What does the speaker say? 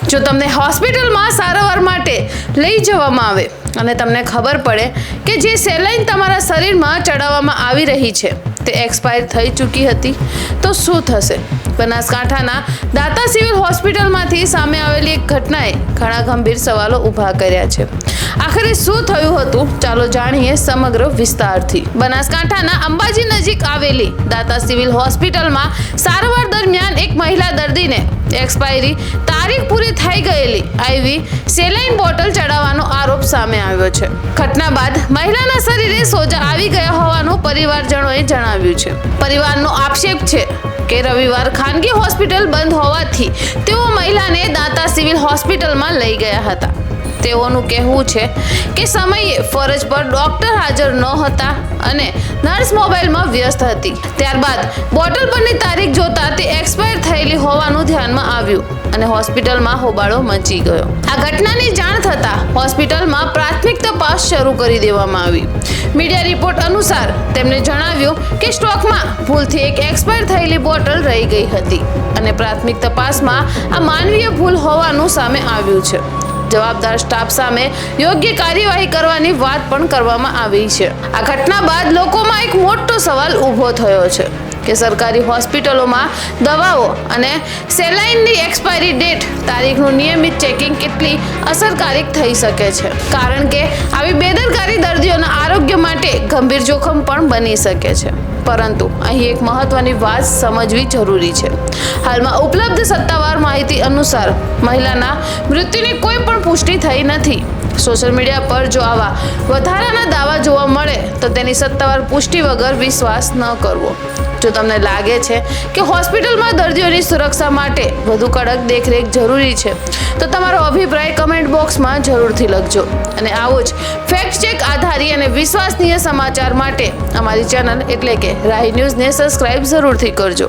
જો તમને હોસ્પિટલમાં સારવાર માટે લઈ જવામાં આવે અને તમને ખબર પડે કે જે સેલાઈન તમારા શરીરમાં ચડાવવામાં આવી રહી છે તે એક્સપાયર થઈ ચૂકી હતી તો શું થશે? બનાસકાંઠાના દાતા સિવિલ હોસ્પિટલમાંથી સામે આવેલી એક ઘટનાએ ઘણા ગંભીર સવાલો ઊભા કર્યા છે. આખરે શું થયું હતું? ચાલો જાણીએ સમગ્ર વિસ્તારથી. બનાસકાંઠાના અંબાજી નજીક આવેલી દાતા સિવિલ હોસ્પિટલમાં સારવાર દરમિયાન એક મહિલા દર્દીને એક્સપાયરી તારીખ પૂરી થઈ ગયેલી આઈવી સેલાઈન બોટલ ચડાવવાનો આરોપ સામે આવ્યો છે. ઘટના બાદ મહિલાના શરીરે સોજા આવી ગયા હોવાનું પરિવારજનોએ જણાવ્યું છે. પરિવારનો આક્ષેપ છે કે રવિવાર ખાનગી હોસ્પિટલ બંધ હોવાથી તેઓ મહિલાને દાતા સિવિલ હોસ્પિટલમાં લઈ ગયા હતા. તેઓનું કહેવું છે કે સમયે ફરજ પર ડોક્ટર હાજર ન હતા અને નર્સ મોબાઈલમાં વ્યસ્ત હતી. ત્યારબાદ બોટલ પરની તારીખ જોતા તે એક્સપાયર થયેલી હોવાનું ધ્યાનમાં આવ્યું અને હોસ્પિટલમાં હોબાળો મચી ગયો. આ ઘટનાની જાણ થતાં હોસ્પિટલમાં પ્રાથમિક તપાસ શરૂ કરી દેવામાં આવી. મીડિયા રિપોર્ટ અનુસાર તેમણે જણાવ્યું કે સ્ટોકમાં ભૂલથી એક એક્સપાયર થયેલી બોટલ રહી ગઈ હતી અને પ્રાથમિક તપાસમાં આ માનવીય ભૂલ હોવાનું સામે આવ્યું છે. જવાબદાર સ્ટાફ સામે યોગ્ય કાર્યવાહી કરવાની વાત પણ કરવામાં આવી છે. આ ઘટના બાદ લોકોમાં એક મોટો સવાલ ઊભો થયો છે કે સરકારી હોસ્પિટલોમાં દવાઓ અને સેલાઈનની એક્સપાયરી ડેટ તારીખનું નિયમિત ચેકિંગ કેટલી અસરકારક થઈ શકે છે, કારણ કે આવી બેદરકારી દર્દીઓના આરોગ્ય માટે ગંભીર જોખમ પણ બની શકે છે. પરંતુ અહીં એક મહત્વની વાત સમજવી જરૂરી છે. હાલમાં ઉપલબ્ધ સત્તાવાર માહિતી અનુસાર મહિલાના મૃત્યુની કોઈ પણ પુષ્ટિ થઈ નથી. સોશિયલ મીડિયા પર જો આવા વધારાના દાવા જોવા મળે તો તેની સત્તાવાર પુષ્ટિ વગર વિશ્વાસ ન કરવો. જો તમને લાગે છે કે હોસ્પિટલમાં દર્દીઓની સુરક્ષા માટે વધુ કડક દેખરેખ જરૂરી છે તો તમારો અભિપ્રાય કમેન્ટ બોક્સમાં જરૂરથી લખજો. અને આવો જ ફેક્ટ ચેક આધારી અને વિશ્વસનીય સમાચાર માટે અમારી ચેનલ એટલે કે રાહી ન્યૂઝને સબસ્ક્રાઇબ જરૂરથી કરજો.